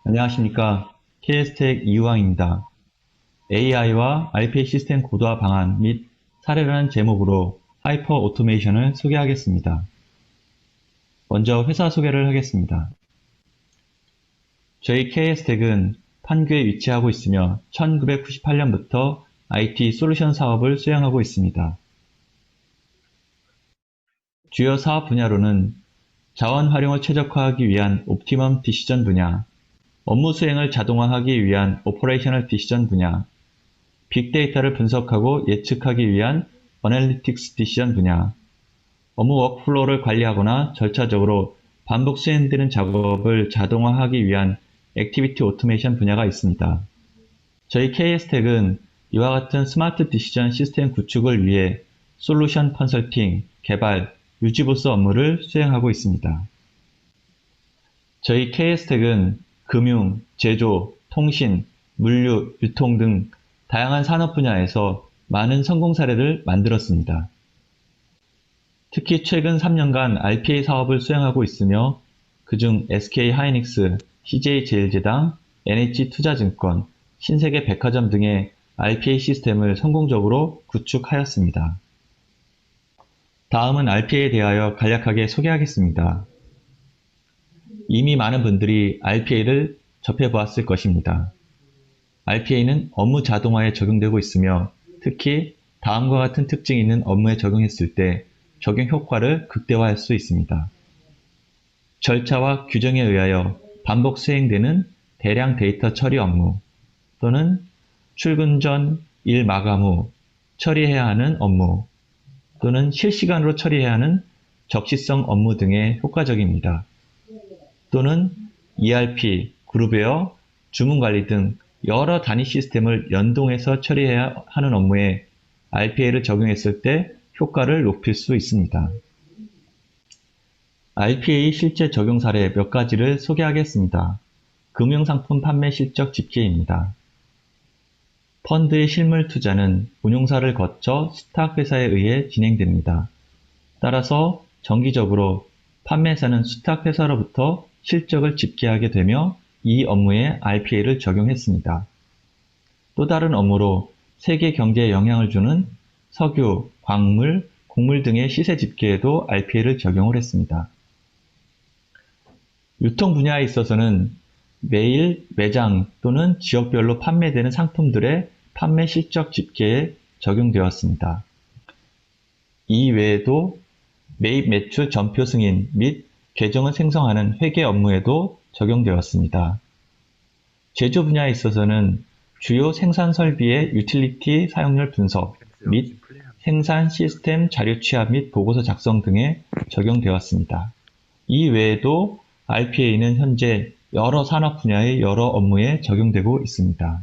안녕하십니까. KS텍 이우왕입니다. AI와 RPA 시스템 고도화 방안 및 사례라는 제목으로 하이퍼 오토메이션을 소개하겠습니다. 먼저 회사 소개를 하겠습니다. 저희 KS텍은 판교에 위치하고 있으며 1998년부터 IT 솔루션 사업을 수행하고 있습니다. 주요 사업 분야로는 자원 활용을 최적화하기 위한 옵티멈 디시전 분야, 업무 수행을 자동화하기 위한 오퍼레이셔널 디시전 분야, 빅데이터를 분석하고 예측하기 위한 어널리틱스 디시전 분야, 업무 워크플로우를 관리하거나 절차적으로 반복 수행되는 작업을 자동화하기 위한 액티비티 오토메이션 분야가 있습니다. 저희 KS텍은 이와 같은 스마트 디시전 시스템 구축을 위해 솔루션 컨설팅, 개발, 유지보수 업무를 수행하고 있습니다. 저희 KS텍은 금융, 제조, 통신, 물류, 유통 등 다양한 산업 분야에서 많은 성공 사례를 만들었습니다. 특히 최근 3년간 RPA 사업을 수행하고 있으며 그중 SK하이닉스, CJ제일제당, NH투자증권, 신세계백화점 등의 RPA 시스템을 성공적으로 구축하였습니다. 다음은 RPA에 대하여 간략하게 소개하겠습니다. 이미 많은 분들이 RPA를 접해보았을 것입니다. RPA는 업무 자동화에 적용되고 있으며 특히 다음과 같은 특징이 있는 업무에 적용했을 때 적용 효과를 극대화할 수 있습니다. 절차와 규정에 의하여 반복 수행되는 대량 데이터 처리 업무 또는 출근 전 일 마감 후 처리해야 하는 업무 또는 실시간으로 처리해야 하는 적시성 업무 등에 효과적입니다. 또는 ERP, 그룹웨어, 주문관리 등 여러 단위 시스템을 연동해서 처리해야 하는 업무에 RPA를 적용했을 때 효과를 높일 수 있습니다. RPA 실제 적용 사례 몇 가지를 소개하겠습니다. 금융상품 판매 실적 집계입니다. 펀드의 실물 투자는 운용사를 거쳐 수탁회사에 의해 진행됩니다. 따라서 정기적으로 판매사는 수탁회사로부터 실적을 집계하게 되며 이 업무에 RPA를 적용했습니다. 또 다른 업무로 세계 경제에 영향을 주는 석유, 광물, 곡물 등의 시세 집계에도 RPA를 적용을 했습니다. 유통 분야에 있어서는 매일 매장 또는 지역별로 판매되는 상품들의 판매 실적 집계에 적용되었습니다. 이 외에도 매입 매출 전표 승인 및 계정을 생성하는 회계 업무에도 적용되었습니다. 제조 분야에 있어서는 주요 생산 설비의 유틸리티 사용률 분석 및 생산 시스템 자료 취합 및 보고서 작성 등에 적용되었습니다. 이 외에도 RPA는 현재 여러 산업 분야의 여러 업무에 적용되고 있습니다.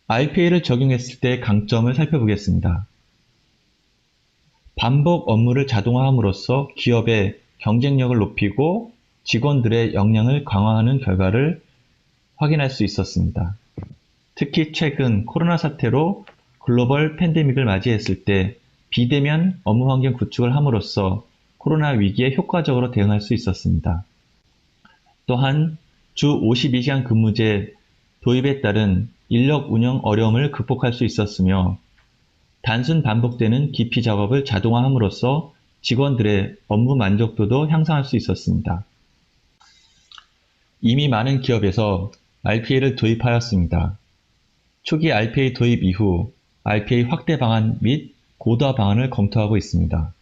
RPA를 적용했을 때 강점을 살펴보겠습니다. 반복 업무를 자동화함으로써 기업의 경쟁력을 높이고 직원들의 역량을 강화하는 결과를 확인할 수 있었습니다. 특히 최근 코로나 사태로 글로벌 팬데믹을 맞이했을 때 비대면 업무 환경 구축을 함으로써 코로나 위기에 효과적으로 대응할 수 있었습니다. 또한 주 52시간 근무제 도입에 따른 인력 운영 어려움을 극복할 수 있었으며 단순 반복되는 기피 작업을 자동화함으로써 직원들의 업무 만족도도 향상할 수 있었습니다. 이미 많은 기업에서 RPA를 도입하였습니다. 초기 RPA 도입 이후 RPA 확대 방안 및 고도화 방안을 검토하고 있습니다.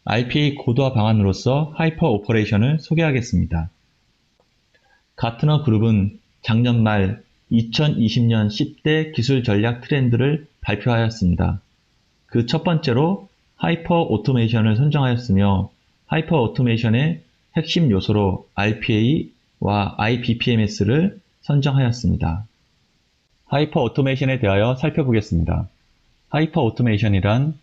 RPA 고도화 방안으로서 하이퍼 오퍼레이션을 소개하겠습니다. 가트너 그룹은 작년 말 2020년 10대 기술 전략 트렌드를 발표하였습니다. 그 첫 번째로 하이퍼 오토메이션을 선정하였으며 하이퍼 오토메이션의 핵심 요소로 RPA와 IBPMS를 선정하였습니다. 하이퍼 오토메이션에 대하여 살펴보겠습니다. 하이퍼 오토메이션이란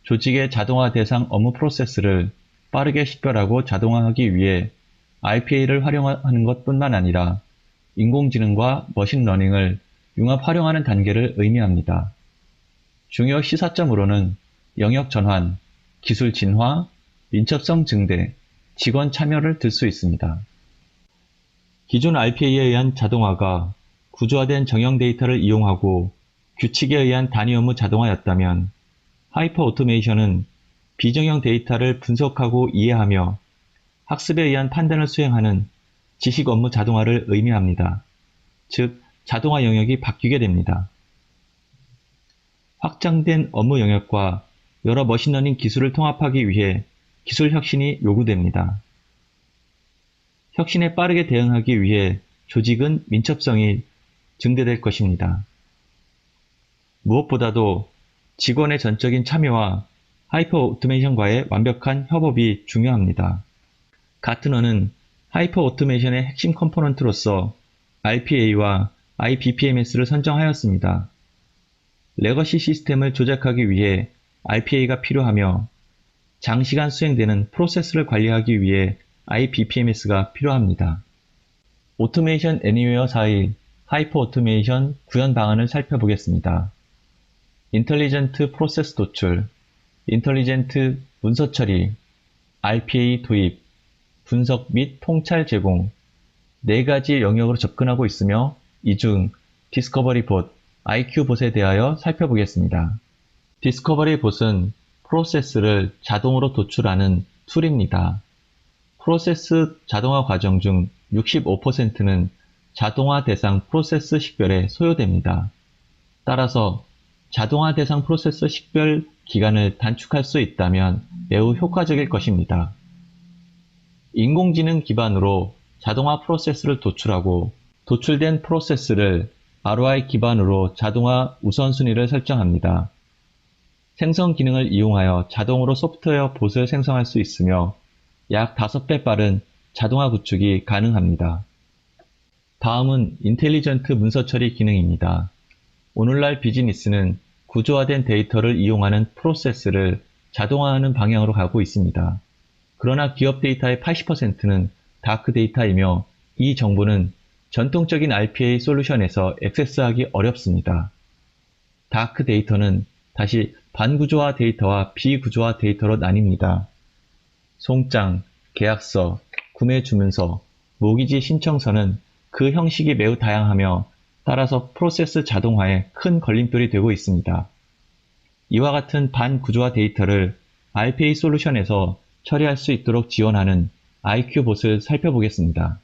조직의 자동화 대상 업무 프로세스를 빠르게 식별하고 자동화하기 위해 RPA를 활용하는 것뿐만 아니라 인공지능과 머신러닝을 융합 활용하는 단계를 의미합니다. 중요 시사점으로는 영역 전환, 기술 진화, 민첩성 증대, 직원 참여를 들 수 있습니다. 기존 RPA에 의한 자동화가 구조화된 정형 데이터를 이용하고 규칙에 의한 단위 업무 자동화였다면 하이퍼 오토메이션은 비정형 데이터를 분석하고 이해하며 학습에 의한 판단을 수행하는 지식 업무 자동화를 의미합니다. 즉, 자동화 영역이 바뀌게 됩니다. 확장된 업무 영역과 여러 머신러닝 기술을 통합하기 위해 기술 혁신이 요구됩니다. 혁신에 빠르게 대응하기 위해 조직은 민첩성이 증대될 것입니다. 무엇보다도 직원의 전적인 참여와 하이퍼 오토메이션과의 완벽한 협업이 중요합니다. 가트너는 하이퍼 오토메이션의 핵심 컴포넌트로서 RPA와 IBPMS를 선정하였습니다. 레거시 시스템을 조작하기 위해 RPA가 필요하며 장시간 수행되는 프로세스를 관리하기 위해 IBPMS가 필요합니다. 오토메이션 애니웨어사의 하이퍼 오토메이션 구현 방안을 살펴보겠습니다. 인텔리전트 프로세스 도출, 인텔리전트 문서 처리, RPA 도입, 분석 및 통찰 제공, 4가지 영역으로 접근하고 있으며 이 중 디스커버리 봇, IQ봇에 대하여 살펴보겠습니다. 디스커버리 봇은 프로세스를 자동으로 도출하는 툴입니다. 프로세스 자동화 과정 중 65%는 자동화 대상 프로세스 식별에 소요됩니다. 따라서 자동화 대상 프로세스 식별 기간을 단축할 수 있다면 매우 효과적일 것입니다. 인공지능 기반으로 자동화 프로세스를 도출하고 도출된 프로세스를 ROI 기반으로 자동화 우선순위를 설정합니다. 생성 기능을 이용하여 자동으로 소프트웨어 봇을 생성할 수 있으며 약 5배 빠른 자동화 구축이 가능합니다. 다음은 인텔리전트 문서 처리 기능입니다. 오늘날 비즈니스는 구조화된 데이터를 이용하는 프로세스를 자동화하는 방향으로 가고 있습니다. 그러나 기업 데이터의 80%는 다크 데이터이며 이 정보는 전통적인 RPA 솔루션에서 액세스하기 어렵습니다. 다크 데이터는 다시 반구조화 데이터와 비구조화 데이터로 나뉩니다. 송장, 계약서, 구매 주문서, 모기지 신청서는 그 형식이 매우 다양하며 따라서 프로세스 자동화에 큰 걸림돌이 되고 있습니다. 이와 같은 반구조화 데이터를 RPA 솔루션에서 처리할 수 있도록 지원하는 IQ봇을 살펴보겠습니다.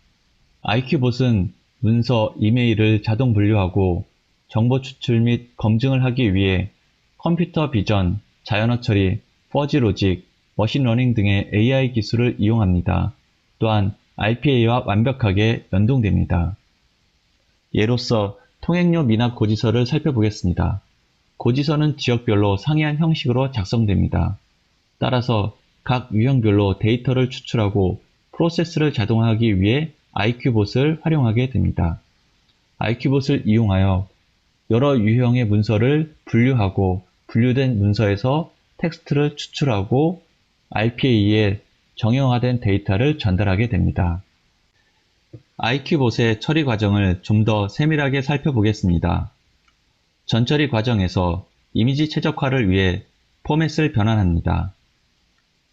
IQ봇은 문서, 이메일을 자동 분류하고 정보 추출 및 검증을 하기 위해 컴퓨터 비전, 자연어 처리, 퍼지 로직, 머신러닝 등의 AI 기술을 이용합니다. 또한 RPA와 완벽하게 연동됩니다. 예로서 통행료 미납 고지서를 살펴보겠습니다. 고지서는 지역별로 상이한 형식으로 작성됩니다. 따라서 각 유형별로 데이터를 추출하고 프로세스를 자동화하기 위해 IQ봇을 활용하게 됩니다. IQ봇을 이용하여 여러 유형의 문서를 분류하고 분류된 문서에서 텍스트를 추출하고 RPA에 정형화된 데이터를 전달하게 됩니다. IQ봇의 처리 과정을 좀 더 세밀하게 살펴보겠습니다. 전처리 과정에서 이미지 최적화를 위해 포맷을 변환합니다.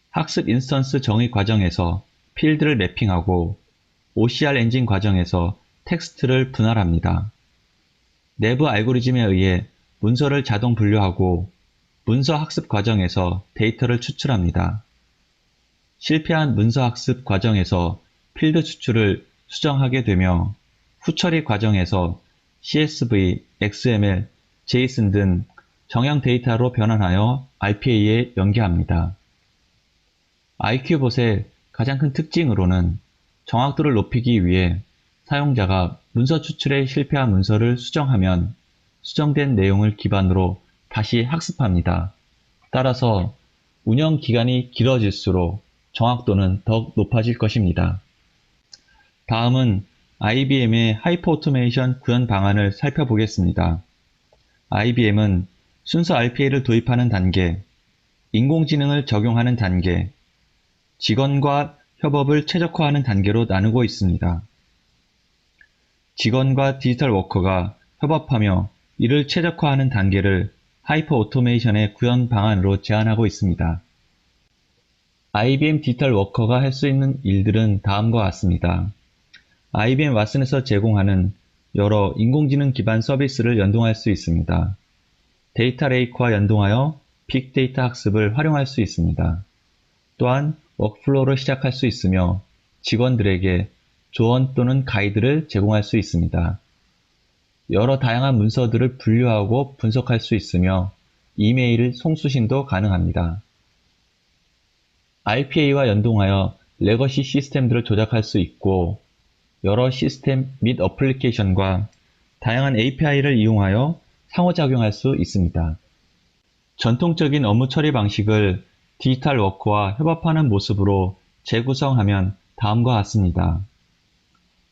학습 인스턴스 정의 과정에서 필드를 매핑하고 OCR 엔진 과정에서 텍스트를 분할합니다. 내부 알고리즘에 의해 문서를 자동 분류하고 문서 학습 과정에서 데이터를 추출합니다. 실패한 문서 학습 과정에서 필드 추출을 수정하게 되며 후처리 과정에서 CSV, XML, JSON 등 정형 데이터로 변환하여 RPA에 연계합니다. IQ봇의 가장 큰 특징으로는 정확도를 높이기 위해 사용자가 문서 추출에 실패한 문서를 수정하면 수정된 내용을 기반으로 다시 학습합니다. 따라서 운영 기간이 길어질수록 정확도는 더욱 높아질 것입니다. 다음은 IBM의 하이퍼 오토메이션 구현 방안을 살펴보겠습니다. IBM은 순서 RPA를 도입하는 단계, 인공지능을 적용하는 단계, 직원과 협업을 최적화하는 단계로 나누고 있습니다. 직원과 디지털 워커가 협업하며 이를 최적화하는 단계를 하이퍼 오토메이션의 구현 방안으로 제안하고 있습니다. IBM 디지털 워커가 할 수 있는 일들은 다음과 같습니다. IBM 왓슨에서 제공하는 여러 인공지능 기반 서비스를 연동할 수 있습니다. 데이터 레이크와 연동하여 빅데이터 학습을 활용할 수 있습니다. 또한 워크플로우를 시작할 수 있으며 직원들에게 조언 또는 가이드를 제공할 수 있습니다. 여러 다양한 문서들을 분류하고 분석할 수 있으며 이메일 송수신도 가능합니다. RPA와 연동하여 레거시 시스템들을 조작할 수 있고 여러 시스템 및 어플리케이션과 다양한 API를 이용하여 상호작용할 수 있습니다. 전통적인 업무 처리 방식을 디지털 워크와 협업하는 모습으로 재구성하면 다음과 같습니다.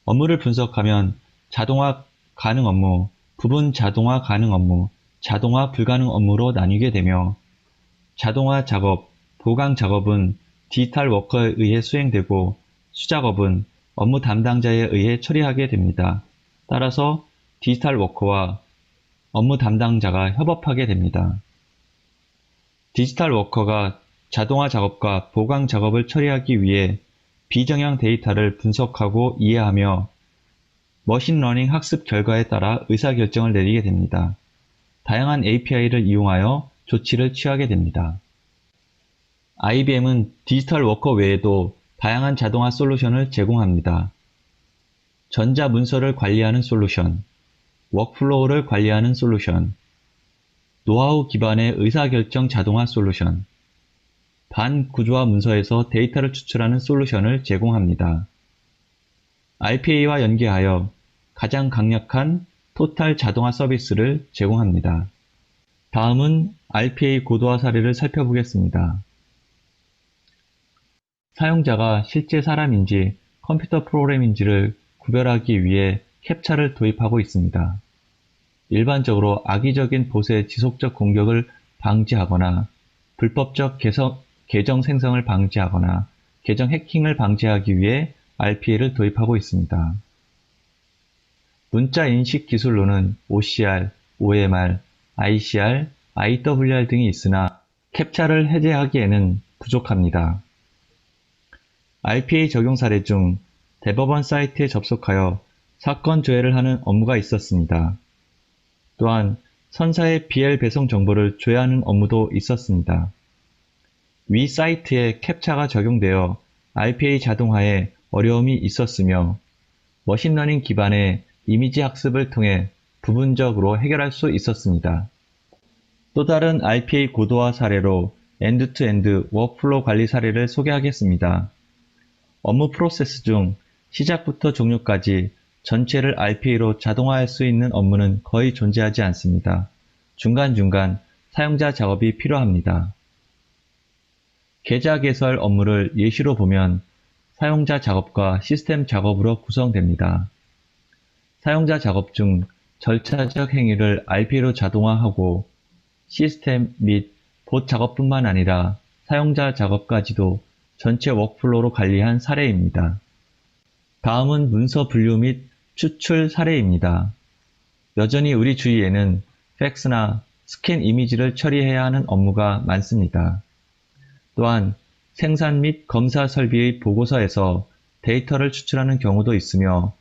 업무를 분석하면 자동화 가능 업무, 부분 자동화 가능 업무, 자동화 불가능 업무로 나뉘게 되며 자동화 작업, 보강 작업은 디지털 워커에 의해 수행되고 수작업은 업무 담당자에 의해 처리하게 됩니다. 따라서 디지털 워커와 업무 담당자가 협업하게 됩니다. 디지털 워커가 자동화 작업과 보강 작업을 처리하기 위해 비정형 데이터를 분석하고 이해하며 머신러닝 학습 결과에 따라 의사결정을 내리게 됩니다. 다양한 API를 이용하여 조치를 취하게 됩니다. IBM은 디지털 워커 외에도 다양한 자동화 솔루션을 제공합니다. 전자 문서를 관리하는 솔루션, 워크플로우를 관리하는 솔루션, 노하우 기반의 의사결정 자동화 솔루션, 반구조화 문서에서 데이터를 추출하는 솔루션을 제공합니다. RPA와 연계하여 가장 강력한 토탈 자동화 서비스를 제공합니다. 다음은 RPA 고도화 사례를 살펴보겠습니다. 사용자가 실제 사람인지 컴퓨터 프로그램인지를 구별하기 위해 캡차를 도입하고 있습니다. 일반적으로 악의적인 봇의 지속적 공격을 방지하거나 불법적 계정 생성을 방지하거나 계정 해킹을 방지하기 위해 RPA를 도입하고 있습니다. 문자 인식 기술로는 OCR, OMR, ICR, IWR 등이 있으나 캡차를 해제하기에는 부족합니다. RPA 적용 사례 중 대법원 사이트에 접속하여 사건 조회를 하는 업무가 있었습니다. 또한 선사의 BL 배송 정보를 조회하는 업무도 있었습니다. 위 사이트에 캡차가 적용되어 RPA 자동화에 어려움이 있었으며 머신러닝 기반의 이미지 학습을 통해 부분적으로 해결할 수 있었습니다. 또 다른 RPA 고도화 사례로 엔드-투-엔드 워크플로우 관리 사례를 소개하겠습니다. 업무 프로세스 중 시작부터 종료까지 전체를 RPA로 자동화할 수 있는 업무는 거의 존재하지 않습니다. 중간중간 사용자 작업이 필요합니다. 계좌 개설 업무를 예시로 보면 사용자 작업과 시스템 작업으로 구성됩니다. 사용자 작업 중 절차적 행위를 RPA로 자동화하고 시스템 및 봇 작업뿐만 아니라 사용자 작업까지도 전체 워크플로우로 관리한 사례입니다. 다음은 문서 분류 및 추출 사례입니다. 여전히 우리 주위에는 팩스나 스캔 이미지를 처리해야 하는 업무가 많습니다. 또한 생산 및 검사 설비의 보고서에서 데이터를 추출하는 경우도 있으며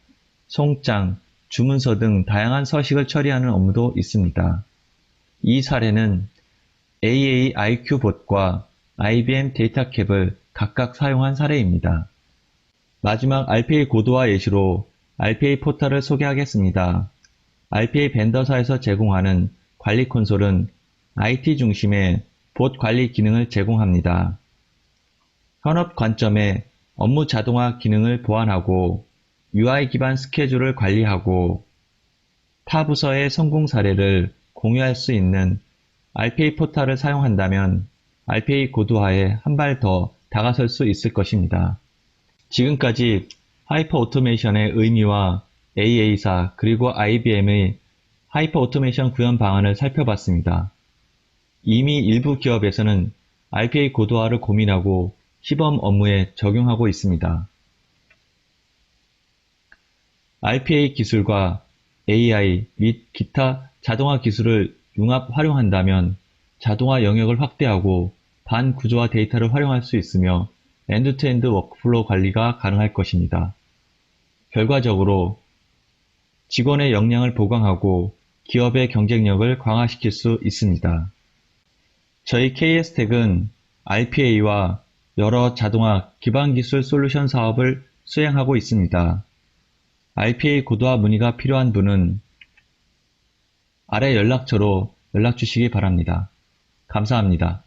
송장, 주문서 등 다양한 서식을 처리하는 업무도 있습니다. 이 사례는 AAIQ 봇과 IBM 데이터캡을 각각 사용한 사례입니다. 마지막 RPA 고도화 예시로 RPA 포털을 소개하겠습니다. RPA 벤더사에서 제공하는 관리 콘솔은 IT 중심의 봇 관리 기능을 제공합니다. 현업 관점에 업무 자동화 기능을 보완하고 UI 기반 스케줄을 관리하고 타 부서의 성공 사례를 공유할 수 있는 RPA 포털을 사용한다면 RPA 고도화에 한 발 더 다가설 수 있을 것입니다. 지금까지 하이퍼 오토메이션의 의미와 AA사 그리고 IBM의 하이퍼 오토메이션 구현 방안을 살펴봤습니다. 이미 일부 기업에서는 RPA 고도화를 고민하고 시범 업무에 적용하고 있습니다. RPA 기술과 AI 및 기타 자동화 기술을 융합 활용한다면 자동화 영역을 확대하고 반구조화 데이터를 활용할 수 있으며 엔드-투-엔드 워크플로우 관리가 가능할 것입니다. 결과적으로 직원의 역량을 보강하고 기업의 경쟁력을 강화시킬 수 있습니다. 저희 KS텍은 RPA와 여러 자동화 기반기술 솔루션 사업을 수행하고 있습니다. RPA 고도화 문의가 필요한 분은 아래 연락처로 연락 주시기 바랍니다. 감사합니다.